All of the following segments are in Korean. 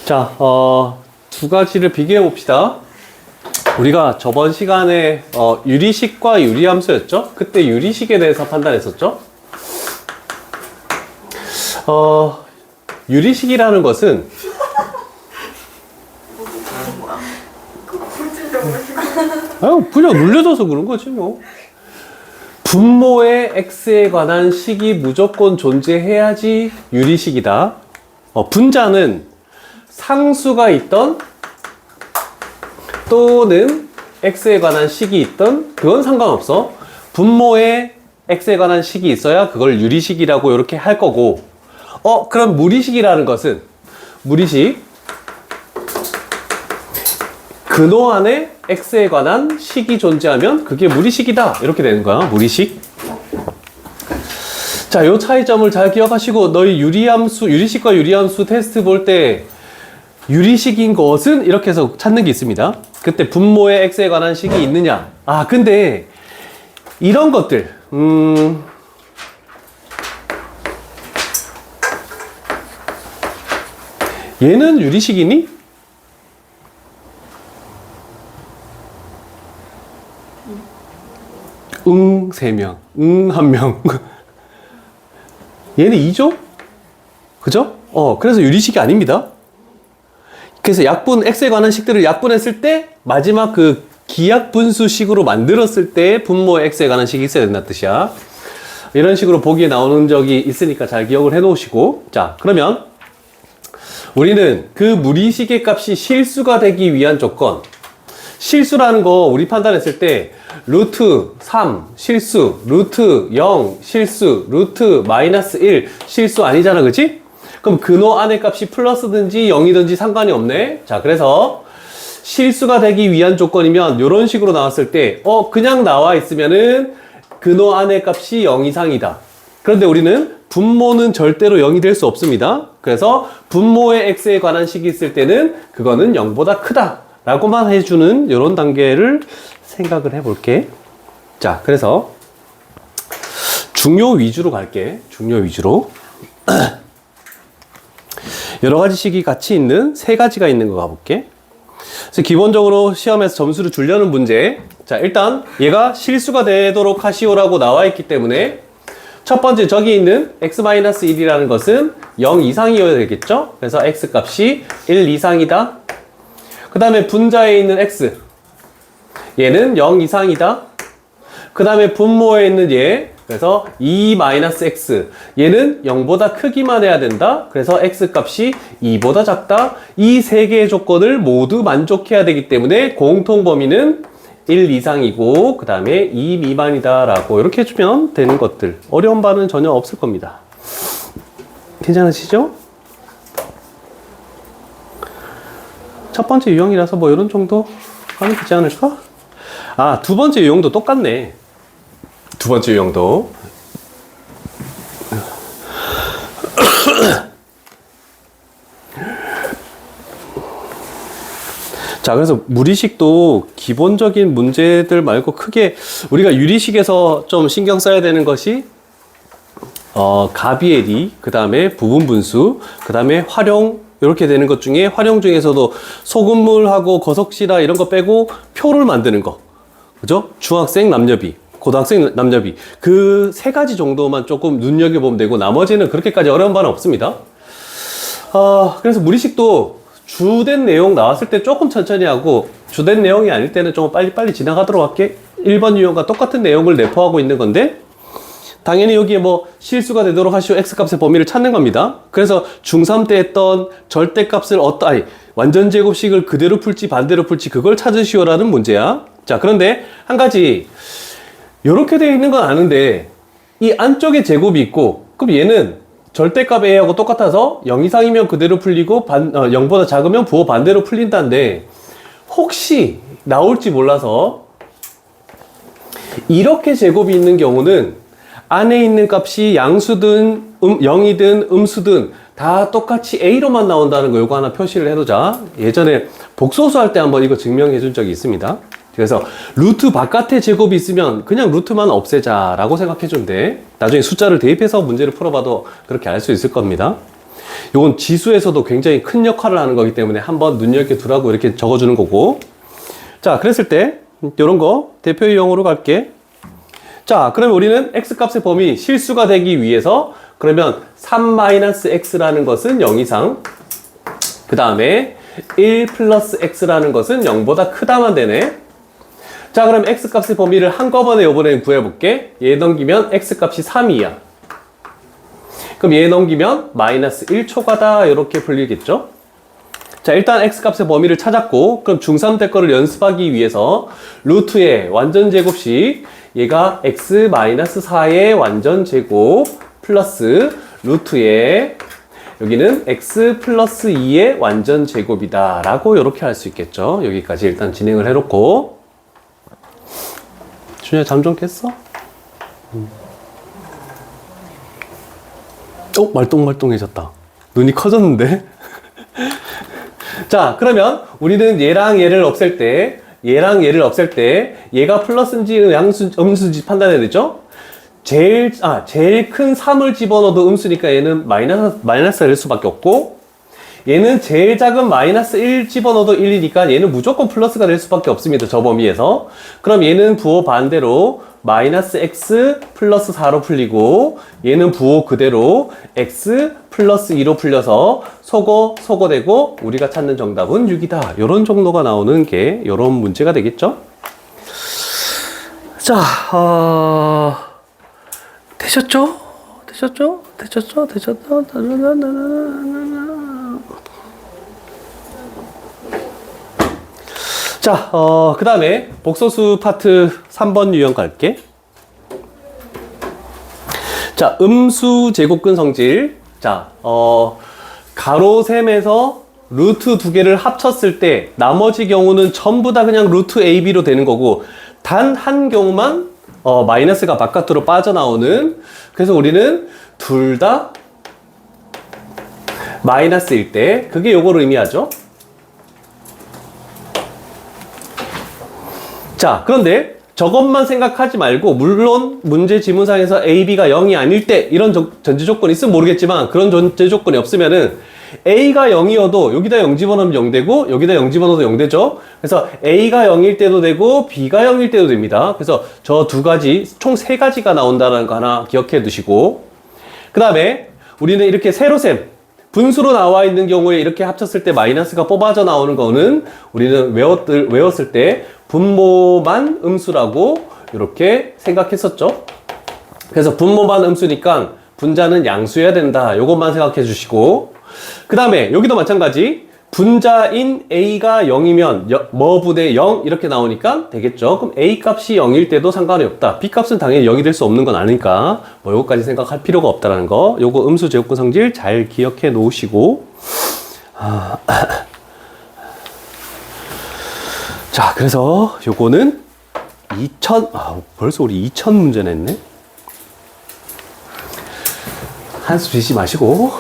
자, 두 가지를 비교해 봅시다. 우리가 저번 시간에 유리식과 유리함수였죠? 그때 유리식에 대해서 판단했었죠? 유리식이라는 것은 그냥 눌려져서 그런 거지 뭐. 분모의 x에 관한 식이 무조건 존재해야지 유리식이다. 분자는 상수가 있던 또는 x에 관한 식이 있던 그건 상관없어. 분모에 x에 관한 식이 있어야 그걸 유리식이라고 이렇게 할 거고, 그럼 무리식이라는 것은 무리식 근호 안에 x에 관한 식이 존재하면 그게 무리식이다 이렇게 되는 거야. 무리식. 자, 요 차이점을 잘 기억하시고 너희 유리식과 유리함수 테스트 볼 때 유리식인 것은 이렇게 해서 찾는 게 있습니다. 그때 분모에 x에 관한 식이 있느냐. 근데 이런 것들 얘는 유리식이니? 응 3명, 응 1명. 얘는 2죠? 그죠? 그래서 유리식이 아닙니다. 그래서 약분, x에 관한 식들을 약분했을 때 마지막 그 기약분수식으로 만들었을 때 분모에 x에 관한 식이 있어야 된다는 뜻이야. 이런 식으로 보기에 나오는 적이 있으니까 잘 기억을 해 놓으시고, 자, 그러면 우리는 그 무리식의 값이 실수가 되기 위한 조건, 실수라는 거 우리 판단했을 때 루트 3 실수, 루트 0 실수, 루트 마이너스 1 실수 아니잖아, 그치? 그럼 근호 안의 값이 플러스든지 0이든지 상관이 없네. 자, 그래서 실수가 되기 위한 조건이면 이런 식으로 나왔을 때 그냥 나와 있으면은 근호 안의 값이 0 이상이다. 그런데 우리는 분모는 절대로 0이 될 수 없습니다. 그래서 분모의 x에 관한 식이 있을 때는 그거는 0보다 크다 라고만 해주는 이런 단계를 생각을 해볼게. 자, 그래서 중요 위주로 갈게. 중요 위주로. 여러 가지 식이 같이 있는 세 가지가 있는 거 가볼게. 그래서 기본적으로 시험에서 점수를 주려는 문제. 자, 일단 얘가 실수가 되도록 하시오라고 나와 있기 때문에 첫 번째 저기 있는 x-1이라는 것은 0 이상이어야 되겠죠? 그래서 x 값이 1 이상이다. 그 다음에 분자에 있는 x, 얘는 0 이상이다. 그 다음에 분모에 있는 얘, 그래서 2-x, 얘는 0보다 크기만 해야 된다. 그래서 x 값이 2보다 작다. 이 세 개의 조건을 모두 만족해야 되기 때문에 공통 범위는 1 이상이고 그 다음에 2 미만이다 라고 이렇게 해주면 되는 것들. 어려운 바는 전혀 없을 겁니다. 괜찮으시죠? 첫 번째 유형이라서 뭐 이런 정도 하면 되지 않을까? 두 번째 유형도 똑같네. 두 번째 유형도. 자, 그래서 무리식도 기본적인 문제들 말고 크게 우리가 유리식에서 좀 신경 써야 되는 것이 가비에리, 그 다음에 부분분수, 그 다음에 활용, 이렇게 되는 것 중에 활용 중에서도 소금물하고 거석시라 이런 거 빼고 표를 만드는 거, 그죠? 중학생 남녀비, 고등학생 남녀비, 그 세 가지 정도만 조금 눈여겨보면 되고 나머지는 그렇게까지 어려운 바는 없습니다. 그래서 무리식도 주된 내용 나왔을 때 조금 천천히 하고 주된 내용이 아닐 때는 좀 빨리빨리 지나가도록 할게. 1번 유형과 똑같은 내용을 내포하고 있는 건데 당연히 여기에 뭐 실수가 되도록 하시오 x값의 범위를 찾는 겁니다. 그래서 중3 때 했던 절대값을 완전 제곱식을 그대로 풀지 반대로 풀지 그걸 찾으시오라는 문제야. 자, 그런데 한 가지 이렇게 되어 있는 건 아는데 이 안쪽에 제곱이 있고 그럼 얘는 절대값 a하고 똑같아서 0 이상이면 그대로 풀리고 0보다 작으면 부호 반대로 풀린다는데 혹시 나올지 몰라서 이렇게 제곱이 있는 경우는 안에 있는 값이 양수든 0이든 음수든 다 똑같이 a로만 나온다는 거 요거 하나 표시를 해두자. 예전에 복소수 할 때 한번 이거 증명해 준 적이 있습니다. 그래서 루트 바깥에 제곱이 있으면 그냥 루트만 없애자 라고 생각해 주면 돼. 나중에 숫자를 대입해서 문제를 풀어봐도 그렇게 알 수 있을 겁니다. 요건 지수에서도 굉장히 큰 역할을 하는 거기 때문에 한번 눈여겨두라고 이렇게 적어주는 거고. 자, 그랬을 때 요런 거 대표 유형으로 갈게. 자, 그러면 우리는 x값의 범위 실수가 되기 위해서 그러면 3-x라는 것은 0 이상, 그 다음에 1 플러스 x라는 것은 0보다 크다만 되네. 자, 그럼 x값의 범위를 한꺼번에 이번에 구해볼게. 얘 넘기면 x값이 3이야. 그럼 얘 넘기면 마이너스 1초가다 이렇게 풀리겠죠? 자, 일단 x값의 범위를 찾았고, 그럼 중3 될 거를 연습하기 위해서 루트의 완전제곱씩 얘가 x-4의 완전제곱 플러스 루트의 여기는 x 플러스 2의 완전제곱이다 라고 이렇게 할 수 있겠죠. 여기까지 일단 진행을 해놓고. 준이야, 잠 좀 깼어? 말똥말똥해졌다. 눈이 커졌는데? 자, 그러면 우리는 얘랑 얘를 없앨 때 얘가 플러스인지 음수인지 판단해야 되죠? 제일 큰 3을 집어넣어도 음수니까 얘는 마이너스가 될 수밖에 없고, 얘는 제일 작은 마이너스 1 집어넣어도 1이니까 얘는 무조건 플러스가 될 수밖에 없습니다. 저 범위에서. 그럼 얘는 부호 반대로 마이너스 x 플러스 4로 풀리고, 얘는 부호 그대로 x 플러스 2로 풀려서 소거되고 우리가 찾는 정답은 6이다. 요런 정도가 나오는 게 요런 문제가 되겠죠? 자, 되셨죠? 자, 그 다음에 복소수 파트 3번 유형 갈게. 자, 음수 제곱근 성질. 자, 가로셈에서 루트 두 개를 합쳤을 때 나머지 경우는 전부 다 그냥 루트 AB로 되는 거고, 단 한 경우만 마이너스가 바깥으로 빠져나오는, 그래서 우리는 둘 다 마이너스일 때, 그게 요거를 의미하죠. 자, 그런데 저것만 생각하지 말고, 물론 문제 지문상에서 A, B가 0이 아닐 때 이런 전제 조건이 있으면 모르겠지만, 그런 전제 조건이 없으면은 A가 0이어도 여기다 0 집어넣으면 0 되고 여기다 0 집어넣어도 0 되죠. 그래서 A가 0일 때도 되고 B가 0일 때도 됩니다. 그래서 저 두 가지, 총 세 가지가 나온다는 거 하나 기억해 두시고, 그 다음에 우리는 이렇게 세로셈 분수로 나와 있는 경우에 이렇게 합쳤을 때 마이너스가 뽑아져 나오는 거는 우리는 외웠을 때 분모만 음수라고 이렇게 생각했었죠. 그래서 분모만 음수니까 분자는 양수여야 된다. 요것만 생각해 주시고, 그 다음에 여기도 마찬가지. 분자인 A가 0이면 뭐 부대 0 이렇게 나오니까 되겠죠. 그럼 A 값이 0일 때도 상관이 없다. B 값은 당연히 0이 될 수 없는 건 아니니까 뭐 요거까지 생각할 필요가 없다라는 거. 요거 음수 제곱근 성질 잘 기억해 놓으시고. 자, 그래서 요거는 2000, 벌써 우리 2000문제 냈네. 한숨 쉬지 마시고.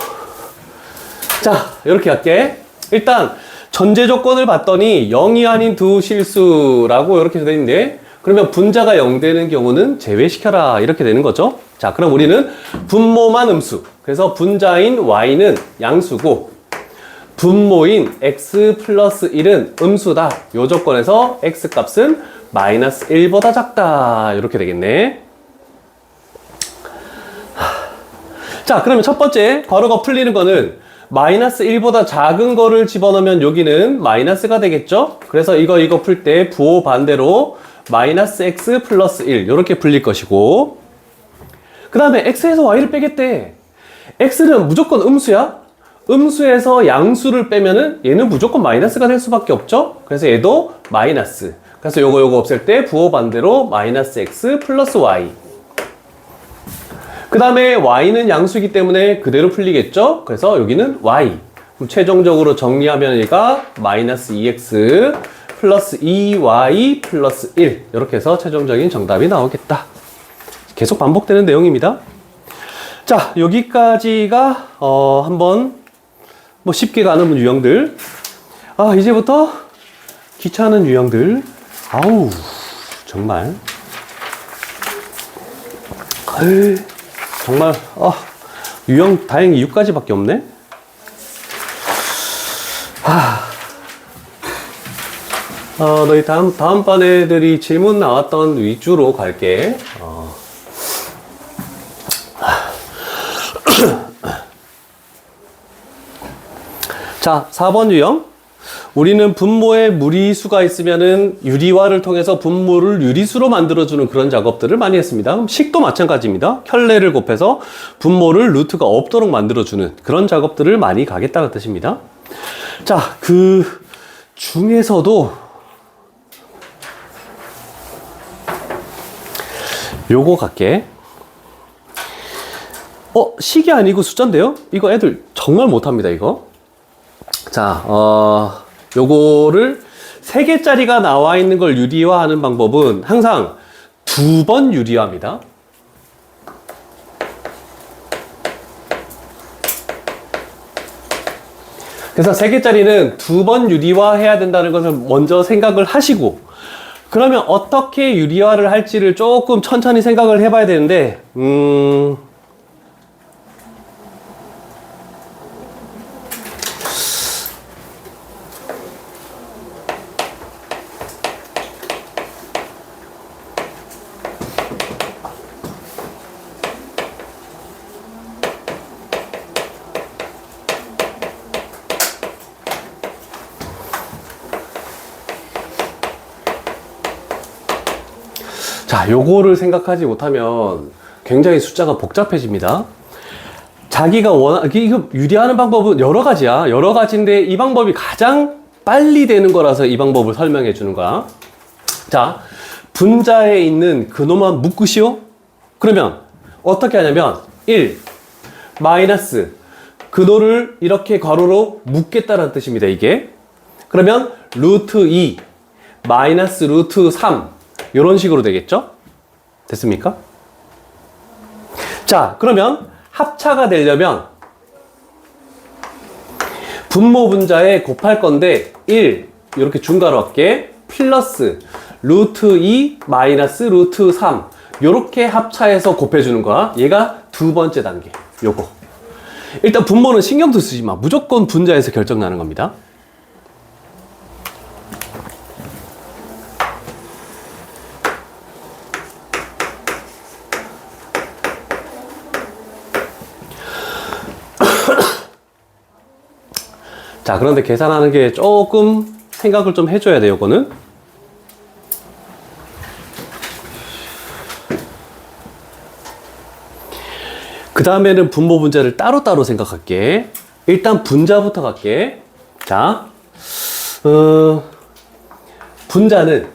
자, 이렇게 할게. 일단 전제 조건을 봤더니 0이 아닌 두 실수라고 이렇게 되어 있는데, 그러면 분자가 0 되는 경우는 제외시켜라 이렇게 되는 거죠. 자, 그럼 우리는 분모만 음수, 그래서 분자인 y는 양수고 분모인 x 플러스 1은 음수다. 요 조건에서 x 값은 마이너스 1보다 작다 이렇게 되겠네. 자, 그러면 첫 번째 괄호가 풀리는 거는 마이너스 1보다 작은 거를 집어넣으면 여기는 마이너스가 되겠죠? 그래서 이거 풀 때 부호 반대로 마이너스 x 플러스 1 이렇게 풀릴 것이고, 그 다음에 x에서 y를 빼겠대. x는 무조건 음수야. 음수에서 양수를 빼면은 얘는 무조건 마이너스가 될 수밖에 없죠? 그래서 얘도 마이너스. 그래서 요거 없앨 때 부호 반대로 마이너스 x 플러스 y. 그 다음에 y는 양수이기 때문에 그대로 풀리겠죠? 그래서 여기는 y. 그럼 최종적으로 정리하면 얘가 마이너스 2x 플러스 2y 플러스 1. 이렇게 해서 최종적인 정답이 나오겠다. 계속 반복되는 내용입니다. 자, 여기까지가 한번 뭐 쉽게 가는 유형들. 이제부터 귀찮은 유형들. 아우, 정말. 정말 유형 다행히 6가지밖에 없네. 너희 다음 반 애들이 질문 나왔던 위주로 갈게. 자, 4번 유형. 우리는 분모에 무리수가 있으면은 유리화를 통해서 분모를 유리수로 만들어주는 그런 작업들을 많이 했습니다. 그럼 식도 마찬가지입니다. 켤레를 곱해서 분모를 루트가 없도록 만들어주는 그런 작업들을 많이 가겠다는 뜻입니다. 자, 그 중에서도 요거 갈게. 식이 아니고 숫자인데요? 이거 애들 정말 못합니다, 이거. 자, 요거를 3개짜리가 나와 있는 걸 유리화하는 방법은 항상 2번 유리화입니다. 그래서 3개짜리는 2번 유리화해야 된다는 것을 먼저 생각을 하시고, 그러면 어떻게 유리화를 할지를 조금 천천히 생각을 해봐야 되는데, 자, 요거를 생각하지 못하면 굉장히 숫자가 복잡해집니다. 자기가 이거 유리하는 방법은 여러 가지야. 여러 가지인데 이 방법이 가장 빨리 되는 거라서 이 방법을 설명해 주는 거야. 자, 분자에 있는 근호만 묶으시오? 그러면 어떻게 하냐면 1 마이너스 근호를 이렇게 괄호로 묶겠다는 뜻입니다, 이게. 그러면 루트 2 마이너스 루트 3 이런 식으로 되겠죠? 됐습니까? 자, 그러면 합차가 되려면 분모 분자에 곱할 건데 1 이렇게 중괄호 할게 플러스 루트 2 마이너스 루트 3 이렇게 합차해서 곱해주는 거야. 얘가 두 번째 단계. 요거. 일단 분모는 신경도 쓰지 마. 무조건 분자에서 결정나는 겁니다. 자, 그런데 계산하는 게 조금 생각을 좀 해줘야 돼요, 이거는. 그 다음에는 분모 분자를 따로따로 생각할게. 일단 분자부터 갈게. 자, 분자는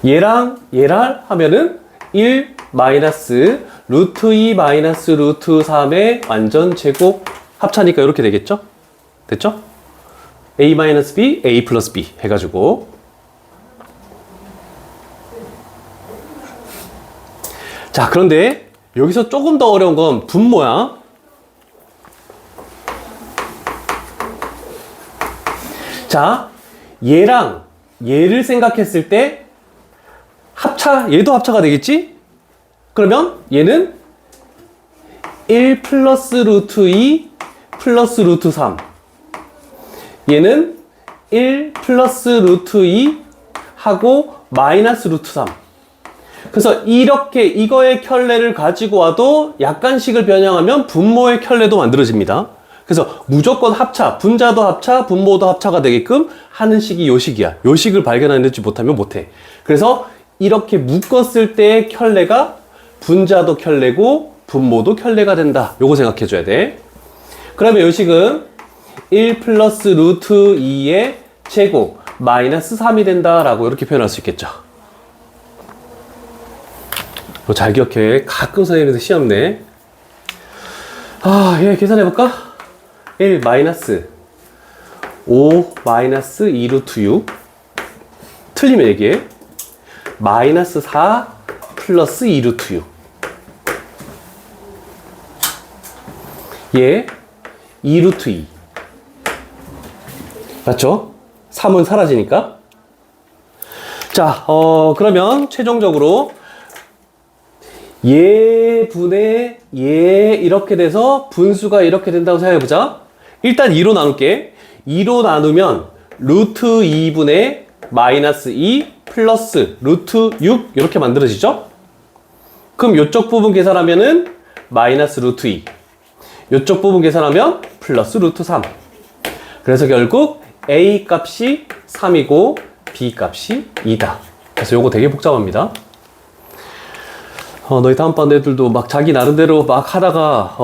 얘랑 얘랑 하면은 1 마이너스 루트 2 마이너스 루트 3의 완전 제곱 합차니까 이렇게 되겠죠? 됐죠? a 마이너스 b, a 플러스 b 해가지고. 자, 그런데 여기서 조금 더 어려운 건 분모야. 자, 얘랑 얘를 생각했을 때 얘도 합차가 되겠지? 그러면 얘는 1 플러스 루트 2 플러스 루트 3 얘는 1 플러스 루트 2 하고 마이너스 루트 3 그래서 이렇게 이거의 켤레를 가지고 와도 약간씩을 변형하면 분모의 켤레도 만들어집니다. 그래서 무조건 합차, 분자도 합차, 분모도 합차가 되게끔 하는 식이 요 식이야. 요 식을 발견하지 못하면 못해. 그래서 이렇게 묶었을 때의 켤레가 분자도 켤레고 분모도 켤레가 된다. 요거 생각해 줘야 돼. 그러면 요 식은 1 플러스 루트 2의 제곱 마이너스 3이 된다라고 이렇게 표현할 수 있겠죠. 잘 기억해. 가끔 선생님한테 시험 내. 얘 계산해볼까? 1 마이너스 5 마이너스 2 루트 6 틀리면 얘기해. 마이너스 4 플러스 2 루트 6 얘 2 루트 2 맞죠? 3은 사라지니까. 자, 그러면 최종적으로 얘 분의 얘 이렇게 돼서 분수가 이렇게 된다고 생각해보자. 일단 2로 나눌게. 2로 나누면 루트 2분의 마이너스 2 플러스 루트 6 이렇게 만들어지죠? 그럼 요쪽 부분 계산하면은 마이너스 루트 2. 요쪽 부분 계산하면 플러스 루트 3. 그래서 결국 A 값이 3이고 B 값이 2다. 그래서 요거 되게 복잡합니다. 너희 다음반 애들도 막 자기 나름대로 막 하다가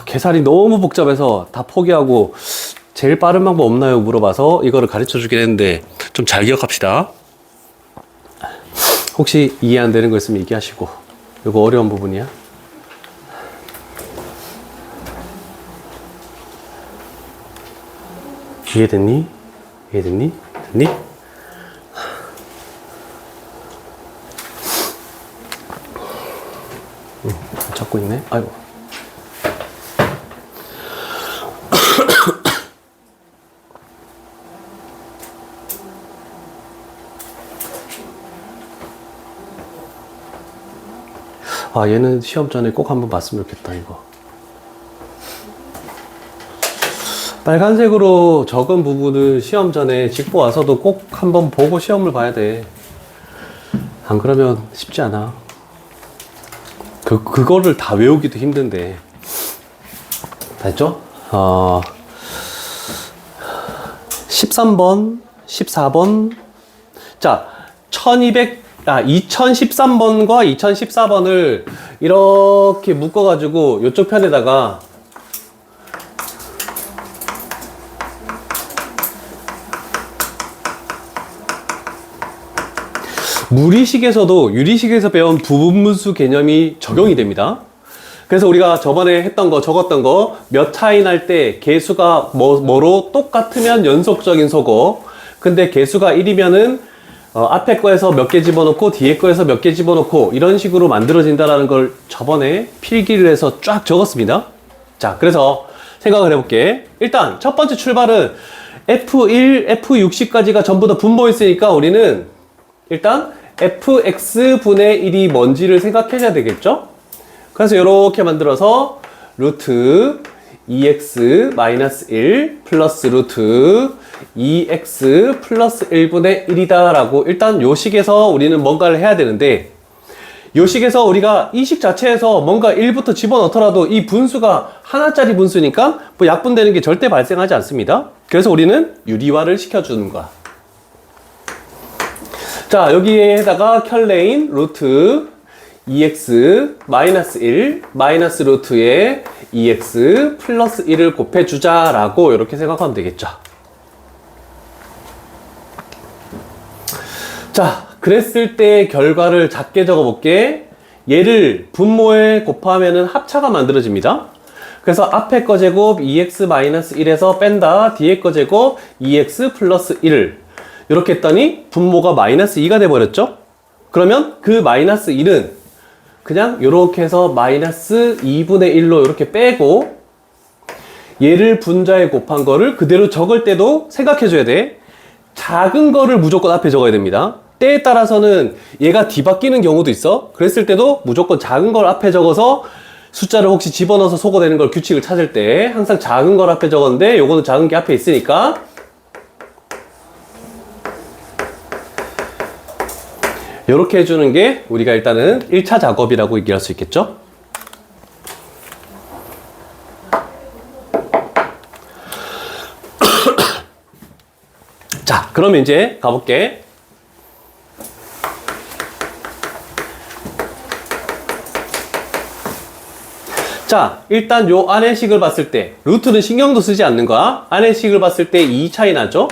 계산이 너무 복잡해서 다 포기하고 제일 빠른 방법 없나요? 물어봐서 이거를 가르쳐 주긴 했는데 좀 잘 기억합시다. 혹시 이해 안 되는 거 있으면 얘기하시고. 이거 어려운 부분이야. 이해됐니? 이해됐니? 됐니? 잡고 있네. 아이고. 아, 얘는 시험 전에 꼭 한번 봤으면 좋겠다, 이거. 빨간색으로 적은 부분을 시험 전에 짚고 와서도 꼭 한번 보고 시험을 봐야 돼. 안 그러면 쉽지 않아. 그거를 다 외우기도 힘든데. 됐죠? 13번, 14번. 자, 2013번과 2014번을 이렇게 묶어가지고 이쪽 편에다가 무리식에서도 유리식에서 배운 부분분수 개념이 적용이 됩니다. 그래서 우리가 저번에 했던 거, 적었던 거, 몇 차이 날 때 개수가 뭐로 똑같으면 연속적인 소거. 근데 개수가 1이면은 앞에 거에서 몇 개 집어넣고 뒤에 거에서 몇 개 집어넣고 이런 식으로 만들어진다는 걸 저번에 필기를 해서 쫙 적었습니다. 자, 그래서 생각을 해볼게. 일단 첫 번째 출발은 F1, F60까지가 전부 다 분모였으니까 우리는 일단 fx분의 1이 뭔지를 생각해야 되겠죠? 그래서 이렇게 만들어서 루트 2x-1 플러스 루트 2x 플러스 1분의 1이다 라고 일단 요 식에서 우리는 뭔가를 해야 되는데 요 식에서 우리가 이 식 자체에서 뭔가 1부터 집어넣더라도 이 분수가 하나짜리 분수니까 뭐 약분되는 게 절대 발생하지 않습니다. 그래서 우리는 유리화를 시켜주는 거야. 자, 여기에다가 켤레인 루트 2x 마이너스 1 마이너스 루트에 2x 플러스 1을 곱해주자 라고 이렇게 생각하면 되겠죠. 자, 그랬을 때 결과를 작게 적어 볼게. 얘를 분모에 곱하면은 합차가 만들어집니다. 그래서 앞에 거 제곱 2x 마이너스 1에서 뺀다. 뒤에 거 제곱 2x 플러스 1을 이렇게 했더니 분모가 마이너스 2가 돼버렸죠? 그러면 그 마이너스 1은 그냥 이렇게 해서 마이너스 2분의 1로 이렇게 빼고 얘를 분자에 곱한 거를 그대로 적을 때도 생각해 줘야 돼. 작은 거를 무조건 앞에 적어야 됩니다. 때에 따라서는 얘가 뒤바뀌는 경우도 있어. 그랬을 때도 무조건 작은 걸 앞에 적어서 숫자를 혹시 집어넣어서 소거되는 걸 규칙을 찾을 때 항상 작은 걸 앞에 적었는데 요거는 작은 게 앞에 있으니까 이렇게 해주는 게 우리가 일단은 1차 작업이라고 얘기할 수 있겠죠? 자, 그러면 이제 가볼게. 자, 일단 요 안의 식을 봤을 때 루트는 신경도 쓰지 않는 거야. 안의 식을 봤을 때 2 차이 나죠?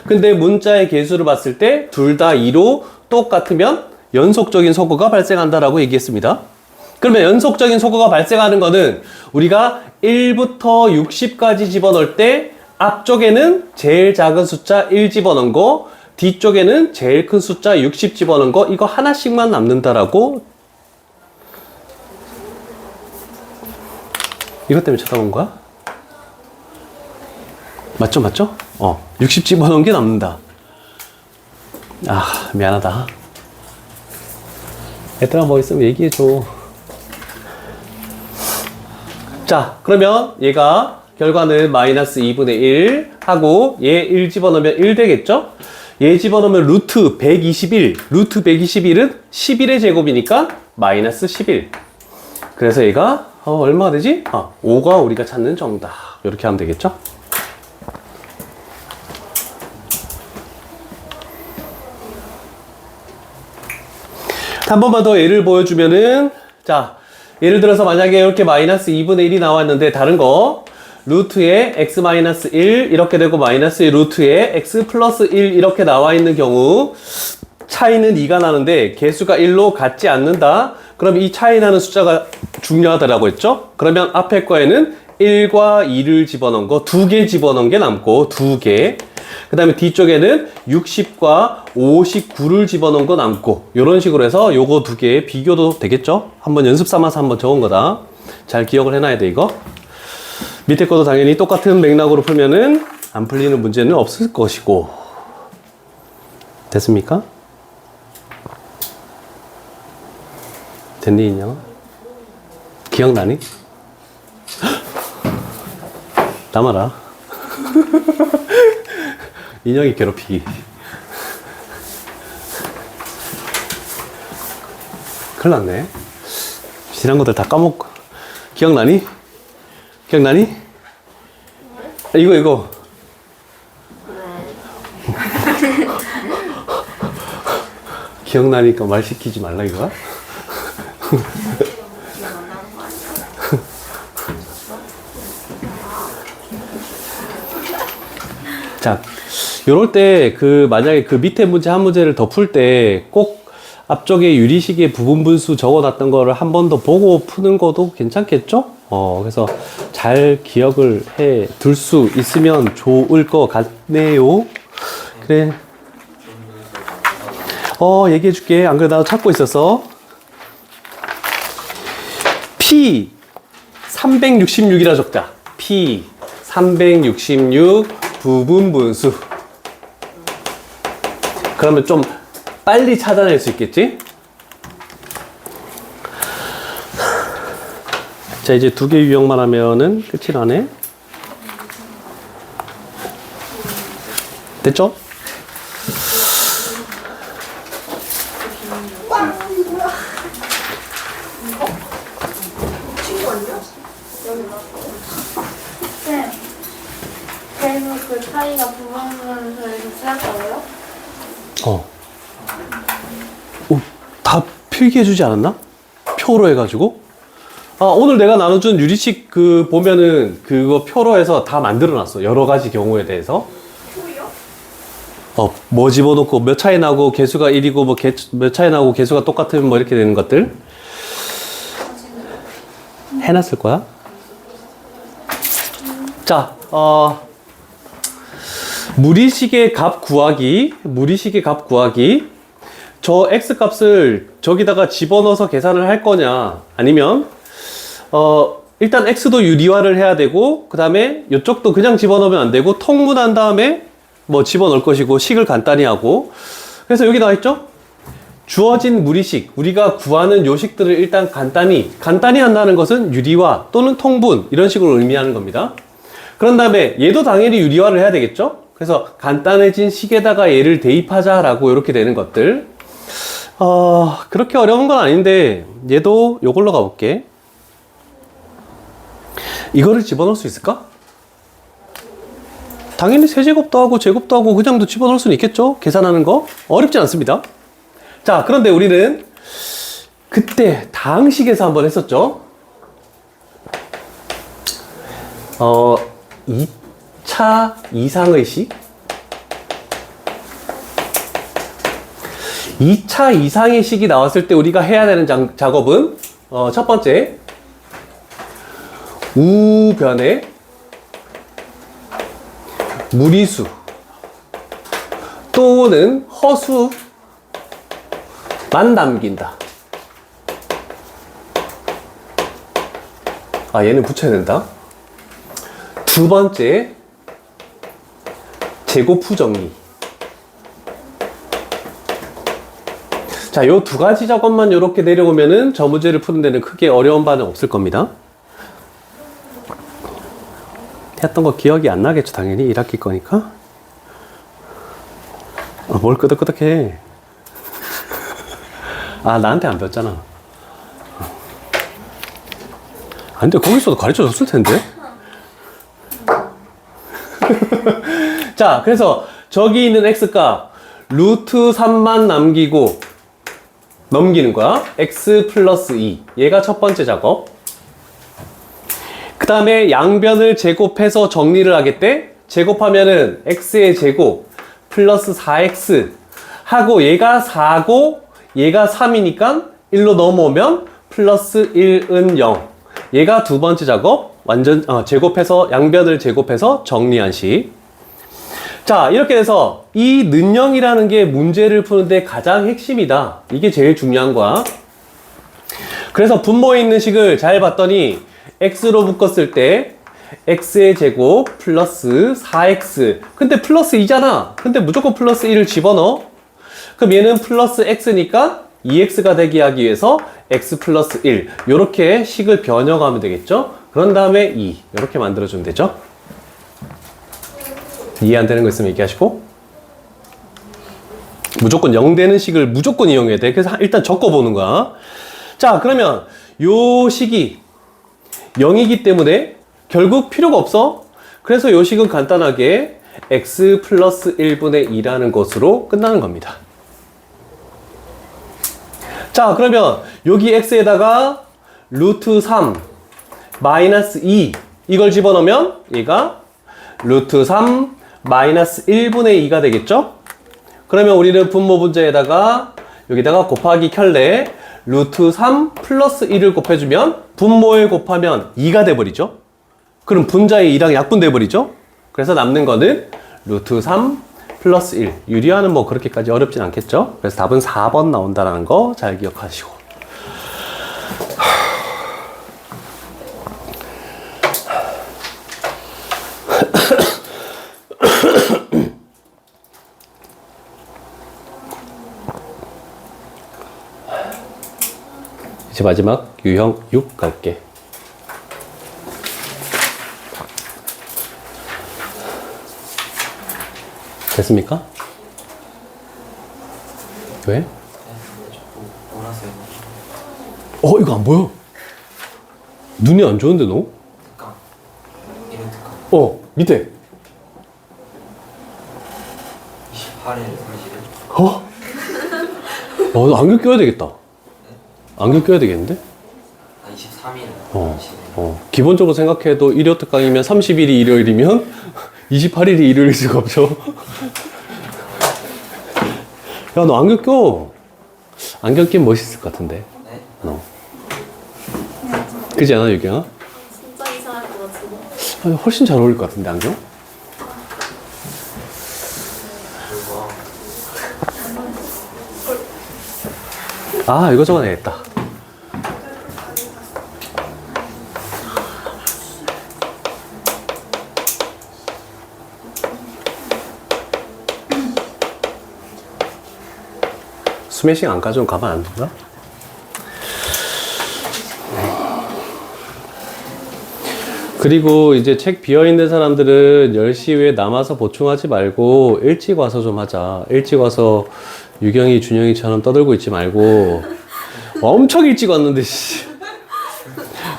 근데 문자의 개수를 봤을 때 둘 다 2로 똑같으면 연속적인 소거가 발생한다라고 얘기했습니다. 그러면 연속적인 소거가 발생하는 거는 우리가 1부터 60까지 집어넣을 때 앞쪽에는 제일 작은 숫자 1 집어넣은 거, 뒤쪽에는 제일 큰 숫자 60 집어넣은 거, 이거 하나씩만 남는다라고. 이것 때문에 쳐다본 거야? 맞죠? 맞죠? 60 집어넣은 게 남는다. 아, 미안하다. 얘들아, 뭐 있으면 얘기해줘. 자, 그러면 얘가 결과는 마이너스 2분의 1 하고 얘 1 집어넣으면 1 되겠죠? 얘 집어넣으면 루트 121. 루트 121은 11의 제곱이니까 마이너스 11. 그래서 얘가 얼마가 되지? 5가 우리가 찾는 정답. 이렇게 하면 되겠죠? 한 번만 더 예를 보여주면은, 자, 예를 들어서 만약에 이렇게 마이너스 2분의 1이 나왔는데 다른 거 루트에 x 마이너스 1 이렇게 되고 마이너스 루트에 x 플러스 1 이렇게 나와 있는 경우 차이는 2가 나는데 개수가 1로 같지 않는다. 그럼 이 차이 나는 숫자가 중요하다라고 했죠? 그러면 앞에 거에는 1과 2를 집어넣은 거 2개 집어넣은 게 남고 2개. 그 다음에 뒤쪽에는 60과 59를 집어넣은 거 남고 이런 식으로 해서 요거 2개 비교도 되겠죠? 한번 연습 삼아서 한번 적은 거다. 잘 기억을 해놔야 돼 이거. 밑에 것도 당연히 똑같은 맥락으로 풀면은 안 풀리는 문제는 없을 것이고. 됐습니까? 됐니 인형? 기억나니? 남아라. 인형이 괴롭히기. 큰일 났네. 지난 것들 다 까먹고. 기억나니? 기억나니? 이거. 기억나니까 말 시키지 말라 이거야? 자, 요럴 때 만약에 그 밑에 문제 한 문제를 더 풀 때 꼭 앞쪽에 유리식의 부분 분수 적어놨던 거를 한 번 더 보고 푸는 것도 괜찮겠죠? 그래서 잘 기억을 해 둘 수 있으면 좋을 것 같네요. 그래. 얘기해 줄게. 안 그래, 나도 찾고 있었어. P 366이라 적자. P 366 부분 분수. 그러면 좀 빨리 찾아낼 수 있겠지? 자, 이제 2개 유형만 하면은 끝이 나네. 됐죠? 네. 그래서 그 차이가 부분분수에서 시작하고요? 다 필기해주지 않았나? 표로 해가지고. 오늘 내가 나눠준 유리식 보면은 그거 표로 해서 다 만들어놨어. 여러 가지 경우에 대해서. 표요? 뭐 집어넣고 몇 차이 나고 개수가 1이고 몇 차이 나고 개수가 똑같으면 뭐 이렇게 되는 것들. 해놨을 거야. 자, 무리식의 값 구하기. 저 x 값을 저기다가 집어넣어서 계산을 할 거냐, 아니면 일단 x도 유리화를 해야 되고, 그 다음에 이쪽도 그냥 집어넣으면 안 되고 통분한 다음에 뭐 집어넣을 것이고, 식을 간단히 하고. 그래서 여기 나와 있죠? 주어진 무리식, 우리가 구하는 요식들을 일단 간단히 한다는 것은 유리화 또는 통분, 이런 식으로 의미하는 겁니다. 그런 다음에 얘도 당연히 유리화를 해야 되겠죠? 그래서 간단해진 식에다가 얘를 대입하자라고 이렇게 되는 것들. 그렇게 어려운 건 아닌데 얘도 요걸로 가볼게. 이거를 집어넣을 수 있을까? 당연히 세제곱도 하고 제곱도 하고 그냥도 집어넣을 수는 있겠죠? 계산하는 거 어렵지 않습니다. 자, 그런데 우리는 그때 다항식에서 한번 했었죠. 2차 이상의 식. 2차 이상의 식이 나왔을 때 우리가 해야 되는 작업은 첫 번째, 우변에 무리수 또는 허수만 남긴다. 얘는 붙여야 된다. 두 번째, 제곱후 정리. 자, 요 두 가지 작업만 이렇게 내려오면은 저 문제를 푸는 데는 크게 어려운 바는 없을 겁니다. 했던 거 기억이 안 나겠죠, 당연히 1학기 거니까. 뭘 끄덕끄덕해. 아, 나한테 안 배웠잖아. 아, 근데 거기서도 가르쳐 줬을 텐데. 자, 그래서 저기 있는 x값 루트 3만 넘기는 거야. x 플러스 2. 얘가 첫 번째 작업. 그 다음에 양변을 제곱해서 정리를 하겠대. 제곱하면은 x의 제곱 플러스 4x 하고 얘가 4고 얘가 3이니까 1로 넘어오면 플러스 1은 0. 얘가 두 번째 작업. 완전 제곱해서 양변을 제곱해서 정리한 식. 자, 이렇게 돼서 이 는형이라는 게 문제를 푸는데 가장 핵심이다. 이게 제일 중요한 거야. 그래서 분모에 있는 식을 잘 봤더니 x로 묶었을 때 x의 제곱 플러스 4x. 근데 플러스 2잖아. 근데 무조건 플러스 1을 집어넣어. 그럼 얘는 플러스 x니까 2x가 되게 하기 위해서 x 플러스 1. 요렇게 식을 변형하면 되겠죠? 그런 다음에 2. 요렇게 만들어주면 되죠? 이해 안 되는 거 있으면 얘기하시고. 무조건 0 되는 식을 무조건 이용해야 돼. 그래서 일단 적어보는 거야. 자, 그러면 요 식이 0이기 때문에 결국 필요가 없어. 그래서 요 식은 간단하게 x 플러스 1분의 2라는 것으로 끝나는 겁니다. 자, 그러면 여기 x에다가 루트 3 마이너스 2 이걸 집어넣으면 얘가 루트 3 마이너스 1분의 2가 되겠죠? 그러면 우리는 분모 분자에다가 여기다가 곱하기 켤레 루트 3 플러스 1을 곱해주면 분모에 곱하면 2가 돼버리죠? 그럼 분자의 2랑 약분돼버리죠? 그래서 남는 거는 루트 3 플러스 1. 유리화는 뭐 그렇게까지 어렵진 않겠죠? 그래서 답은 4번 나온다는 거 잘 기억하시고. 이제 마지막 유형 6 갈게. 됐습니까? 왜? 이거 안 보여. 눈이 안 좋은데 너? 특강. 이름 특강. 밑에. 28일 30일. 너 안경 껴야 되겠다. 안경 껴야 되겠는데? 23일. 기본적으로 생각해도 일요 특강이면 30일이 일요일이면 28일이 일요일일 수가 없죠. 야, 너 안경 껴. 안경 끼면 멋있을 것 같은데. 네? 그지 않아, 유경아? 진짜 이상할 것 같은데. 훨씬 잘 어울릴 것 같은데, 안경? 그리고 이거 적어내야겠다. 스매싱 안 가져오면 가만 안 둔다? 그리고 이제 책 비어있는 사람들은 10시 후에 남아서 보충하지 말고 일찍 와서 좀 하자. 일찍 와서 유경이, 준영이처럼 떠들고 있지 말고. 엄청 일찍 왔는데, 씨.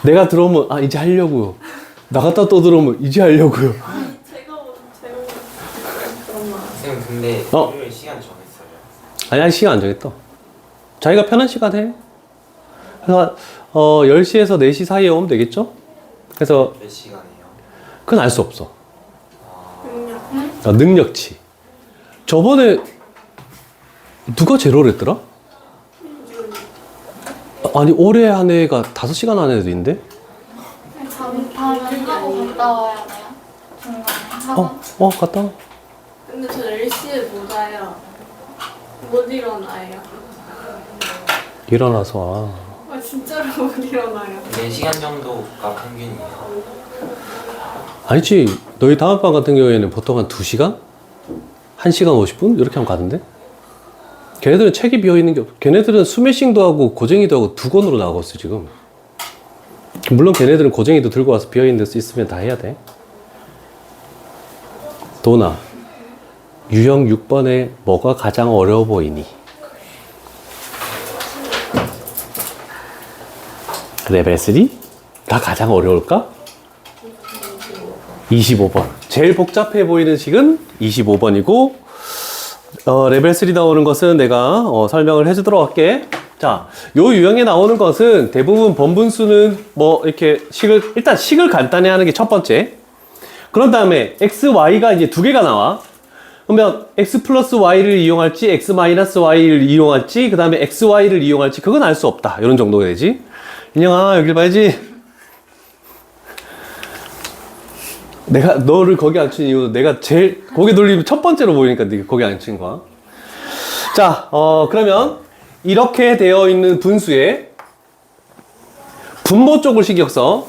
내가 들어오면, 이제 하려고요. 나갔다 또 들어오면, 이제 하려고요. 제가 그런 말. 선생님 근데 일요일 시간 정했어요. 아니, 시간 안 정했다. 자기가 편한 시간 해. 그래서, 10시에서 4시 사이에 오면 되겠죠? 그래서, 몇 시간이에요? 그건 알 수 없어. 능력. 능력치. 저번에, 누가 제로를 했더라? 아니, 올해 한 해가 5시간 한 애도 있는데? 다음은 하고 갔다 와야 돼요. 중간에 하고. 갔다 와. 근데 저 10시에 못 와요. 못 일어나요. 일어나서 와. 진짜로 못 일어나요. 4시간 정도가 평균이에요. 아니지. 너희 다음 반 같은 경우에는 보통 한 2시간? 1시간 50분? 이렇게 하면 가던데? 걔네들은 책이 비어있는 게 걔네들은 스매싱도 하고 고쟁이도 하고 2권으로 나가고 있어 지금. 물론 걔네들은 고쟁이도 들고 와서 비어있는 데 있으면 다 해야 돼. 도나, 유형 6번에 뭐가 가장 어려워 보이니? 레벨 3가 가장 어려울까? 25번. 제일 복잡해 보이는 식은 25번이고, 레벨 3 나오는 것은 내가 설명을 해주도록 할게. 자, 요 유형에 나오는 것은 대부분 번분수는 뭐 이렇게 일단 식을 간단히 하는 게 첫 번째. 그런 다음에 x, y가 이제 두 개가 나와. 그러면 x 플러스 y를 이용할지, x 마이너스 y를 이용할지, 그 다음에 x, y를 이용할지, 그건 알 수 없다. 이런 정도가 되지. 인형아, 여길 봐야지. 내가 너를 거기 앉힌 이유, 내가 제일 고개 돌리면 첫 번째로 보이니까 네가 거기 앉힌 거야. 자, 그러면 이렇게 되어 있는 분수의 분모 쪽을 신경 써.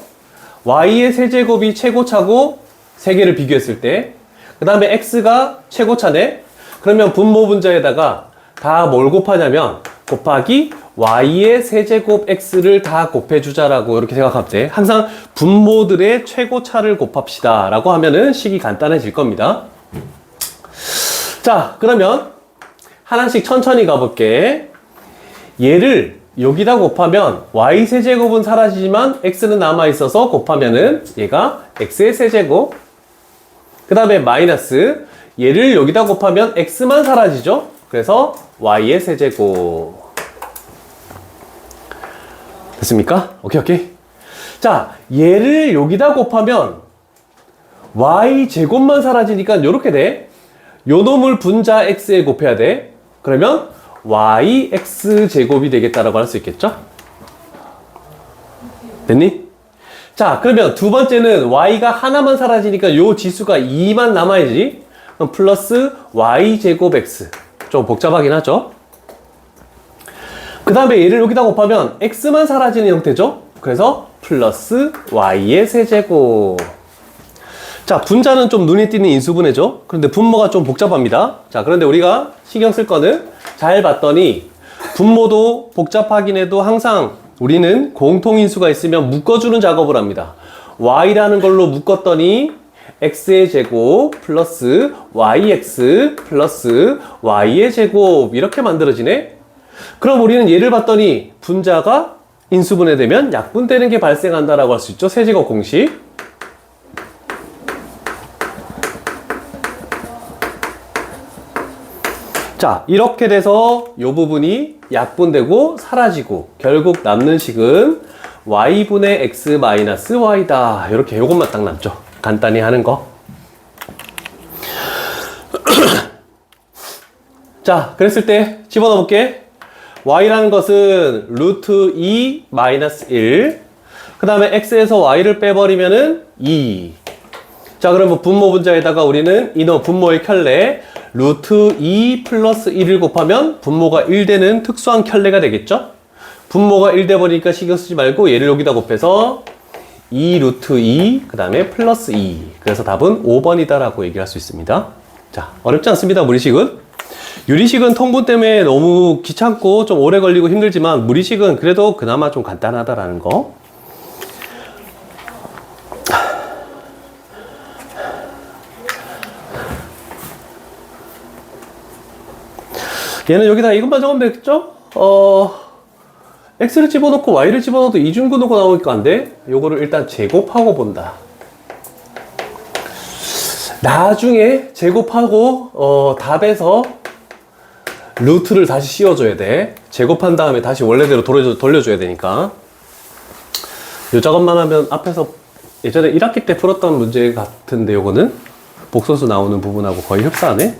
y의 세제곱이 최고차고 세 개를 비교했을 때, 그 다음에 x가 최고차네. 그러면 분모 분자에다가 다 뭘 곱하냐면 곱하기 y의 세제곱 x를 다 곱해주자라고 이렇게 생각하면 돼. 항상 분모들의 최고차를 곱합시다 라고 하면은 식이 간단해질 겁니다. 자, 그러면 하나씩 천천히 가볼게. 얘를 여기다 곱하면 y 세제곱은 사라지지만 x는 남아있어서 곱하면은 얘가 x의 세제곱, 그 다음에 마이너스 얘를 여기다 곱하면 x만 사라지죠. 그래서 y의 세제곱. 됐습니까? 오케이. 자, 얘를 여기다 곱하면 y 제곱만 사라지니까 이렇게 돼. 요 놈을 분자 x에 곱해야 돼. 그러면 yx 제곱이 되겠다라고 할 수 있겠죠? 됐니? 자, 그러면 두 번째는 y가 하나만 사라지니까 요 지수가 2만 남아야지. 그럼 플러스 y 제곱 x. 좀 복잡하긴 하죠? 그 다음에 얘를 여기다 곱하면 x만 사라지는 형태죠? 그래서 플러스 y의 세제곱. 자, 분자는 좀 눈에 띄는 인수분해죠? 그런데 분모가 좀 복잡합니다. 자, 그런데 우리가 신경 쓸 거는 잘 봤더니 분모도 복잡하긴 해도 항상 우리는 공통인수가 있으면 묶어주는 작업을 합니다. y라는 걸로 묶었더니 x의 제곱 플러스 yx 플러스 y의 제곱 이렇게 만들어지네? 그럼 우리는 얘를 봤더니 분자가 인수분해되면 약분되는 게 발생한다라고 할 수 있죠. 세제곱 공식. 자, 이렇게 돼서 이 부분이 약분되고 사라지고 결국 남는 식은 y분의 x 마이너스 y다. 이렇게 요것만 딱 남죠. 간단히 하는 거. 자, 그랬을 때 집어넣어 볼게. y라는 것은 루트 2 마이너스 1. 그 다음에 x에서 y를 빼버리면은 2. 자, 그러면 분모 분자에다가 우리는 이놈 분모의 켤레 루트 2 플러스 1을 곱하면 분모가 1 되는 특수한 켤레가 되겠죠? 분모가 1 돼버리니까 신경 쓰지 말고 얘를 여기다 곱해서 2 루트 2, 그 다음에 플러스 2. 그래서 답은 5번이다라고 얘기할 수 있습니다. 자, 어렵지 않습니다, 무리식은. 유리식은 통분 때문에 너무 귀찮고 좀 오래 걸리고 힘들지만 무리식은 그래도 그나마 좀 간단하다라는 거. 얘는 여기다 이것만 적으면 되겠죠? x를 집어넣고 y를 집어넣어도 이중근호가 나오니까 안 돼. 요거를 일단 제곱하고 본다. 나중에 제곱하고 답에서 루트를 다시 씌워줘야 돼. 제곱한 다음에 다시 원래대로 돌려줘야 되니까. 요 작업만 하면 앞에서 예전에 1학기 때 풀었던 문제 같은데 요거는 복소수 나오는 부분하고 거의 흡사하네.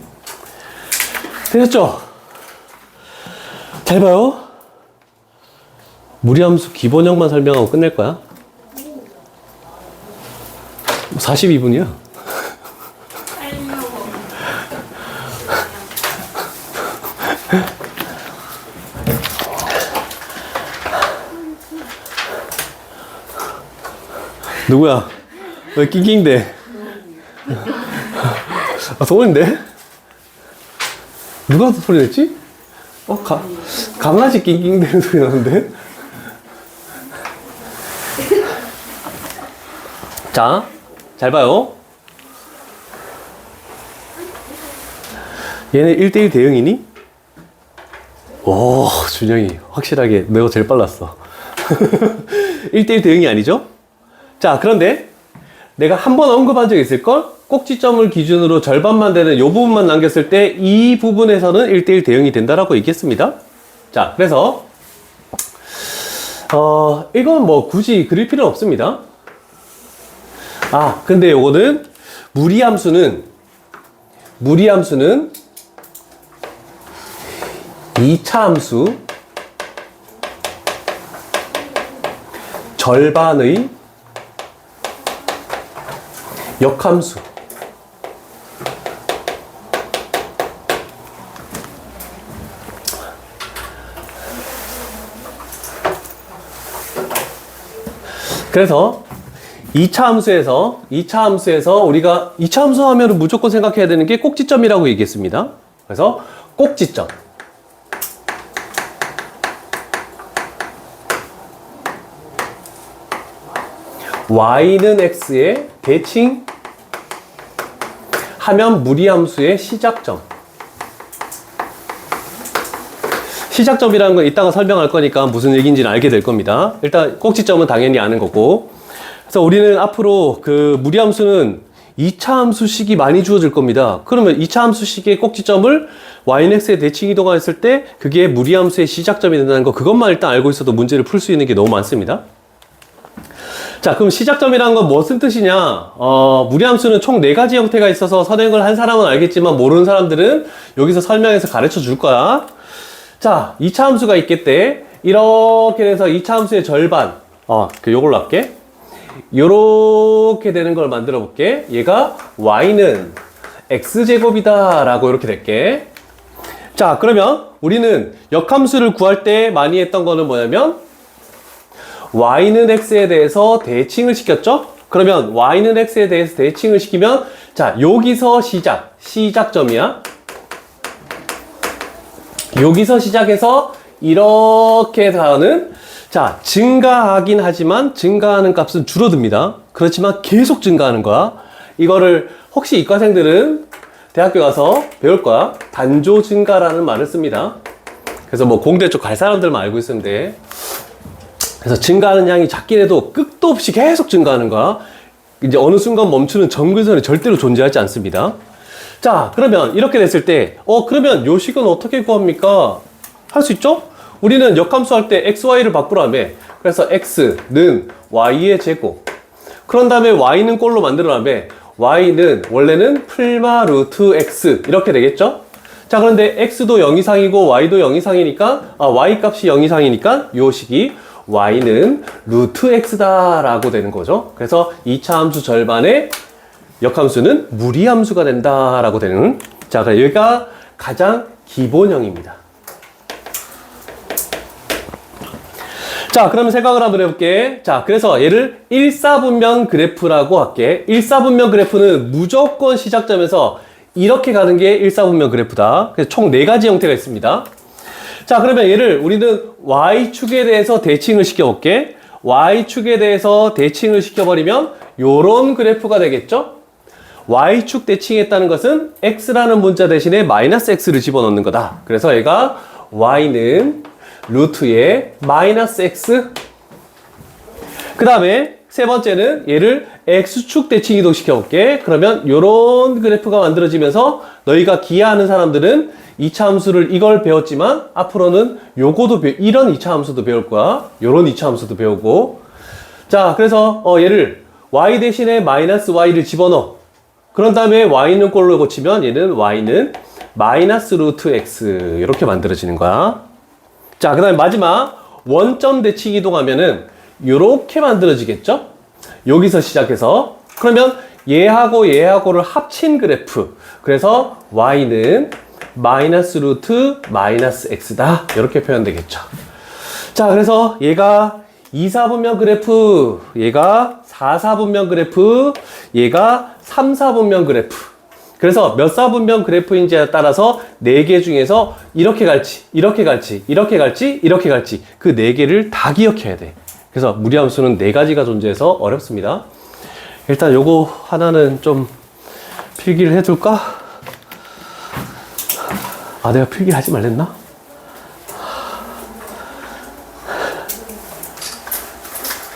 되셨죠? 잘 봐요. 무리함수 기본형만 설명하고 끝낼 거야. 42분이야. 누구야? 왜 낑낑대? 아, 소은인데? 누가 소리 냈지? 강아지 낑낑대는 소리 나는데? 자, 잘 봐요. 얘는 1대1 대응이니? 오, 준영이 확실하게 내가 제일 빨랐어. 1대1 대응이 아니죠? 자, 그런데 내가 한 번 언급한 적이 있을걸? 꼭지점을 기준으로 절반만 되는 이 부분만 남겼을 때 이 부분에서는 1대1 대응이 된다라고 얘기했습니다. 자, 그래서 이건 뭐 굳이 그릴 필요는 없습니다. 아, 근데 요거는 무리함수는 2차 함수 절반의 역함수. 그래서 2차 함수에서 우리가 2차 함수 하면 무조건 생각해야 되는 게 꼭지점이라고 얘기했습니다. 그래서 꼭지점. y는 x의 대칭 하면 무리함수의 시작점. 시작점이라는 건 이따가 설명할 거니까 무슨 얘기인지는 알게 될 겁니다. 일단 꼭지점은 당연히 아는 거고. 그래서 우리는 앞으로 그 무리함수는 2차 함수식이 많이 주어질 겁니다. 그러면 2차 함수식의 꼭지점을 y는 x의 대칭 이동화 했을 때 그게 무리함수의 시작점이 된다는 거, 그것만 일단 알고 있어도 문제를 풀 수 있는 게 너무 많습니다. 자, 그럼 시작점이라는 건 무슨 뜻이냐? 무리함수는 총 4가지 형태가 있어서 선행을 한 사람은 알겠지만 모르는 사람들은 여기서 설명해서 가르쳐 줄 거야. 자, 2차 함수가 있겠대. 이렇게 돼서 2차 함수의 절반. 요걸로 할게. 요렇게 되는 걸 만들어 볼게. 얘가 y는 x제곱이다 라고 이렇게 될게. 자, 그러면 우리는 역함수를 구할 때 많이 했던 거는 뭐냐면 y는 x에 대해서 대칭을 시켰죠? 그러면 y는 x에 대해서 대칭을 시키면 자, 여기서 시작점이야. 여기서 시작해서 이렇게 가는, 자, 증가하긴 하지만 증가하는 값은 줄어듭니다. 그렇지만 계속 증가하는 거야. 이거를 혹시 이과생들은 대학교 가서 배울 거야. 단조 증가라는 말을 씁니다. 그래서 뭐 공대 쪽 갈 사람들만 알고 있으면 돼. 그래서 증가하는 양이 작긴 해도 끝도 없이 계속 증가하는 거야. 이제 어느 순간 멈추는 점근선이 절대로 존재하지 않습니다. 자, 그러면 이렇게 됐을 때 그러면 요 식은 어떻게 구합니까? 할 수 있죠? 우리는 역함수 할 때 xy를 바꾸라며. 그래서 x는 y의 제곱. 그런 다음에 y는 꼴로 만들어라며. y는 원래는 풀마 루트 x 이렇게 되겠죠? 자, 그런데 x도 0 이상이고 y도 0 이상이니까 y 값이 0 이상이니까 요 식이 y는 루트 x다 라고 되는 거죠. 그래서 2차 함수 절반의 역함수는 무리함수가 된다 라고 되는, 자, 여기가 가장 기본형입니다. 자, 그러면 생각을 한번 해볼게. 자, 그래서 얘를 일사분면 그래프라고 할게. 일사분면 그래프는 무조건 시작점에서 이렇게 가는 게 일사분면 그래프다. 그래서 총 4가지 형태가 있습니다. 자, 그러면 얘를 우리는 y축에 대해서 대칭을 시켜볼게. y축에 대해서 대칭을 시켜버리면 요런 그래프가 되겠죠? y축 대칭했다는 것은 x라는 문자 대신에 마이너스 x를 집어넣는 거다. 그래서 얘가 y는 루트에 마이너스 x. 그 다음에 세 번째는 얘를 x축 대칭 이동 시켜볼게. 그러면 요런 그래프가 만들어지면서 너희가 기하하는 사람들은 2차 함수를 이걸 배웠지만 앞으로는 요거도 이런 2차 함수도 배울 거야. 요런 2차 함수도 배우고. 자, 그래서 얘를 y 대신에 마이너스 y를 집어넣어. 그런 다음에 y는 꼴로 고치면 얘는 y는 마이너스 루트 x 이렇게 만들어지는 거야. 자, 그 다음에 마지막 원점 대칭 이동하면은 이렇게 만들어지겠죠? 여기서 시작해서 그러면 얘하고를 합친 그래프. 그래서 y는 마이너스 루트 마이너스 x다 이렇게 표현되겠죠. 자, 그래서 얘가 2사분면 그래프, 얘가 4사분면 그래프, 얘가 3사분면 그래프. 그래서 몇 사분면 그래프인지에 따라서 4개 중에서 이렇게 갈지, 이렇게 갈지, 이렇게 갈지, 이렇게 갈지 그 4개를 다 기억해야 돼. 그래서 무리함수는 4가지가 존재해서 어렵습니다. 일단 요거 하나는 좀 필기를 해둘까? 아, 내가 필기 하지 말랬나?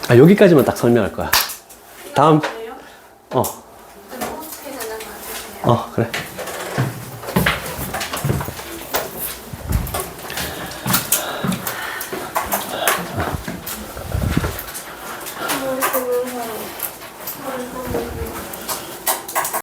아, 여기까지만 딱 설명할 거야. 다음, 그래요? 어, 어떻게 되는 거 같으세요? 그래.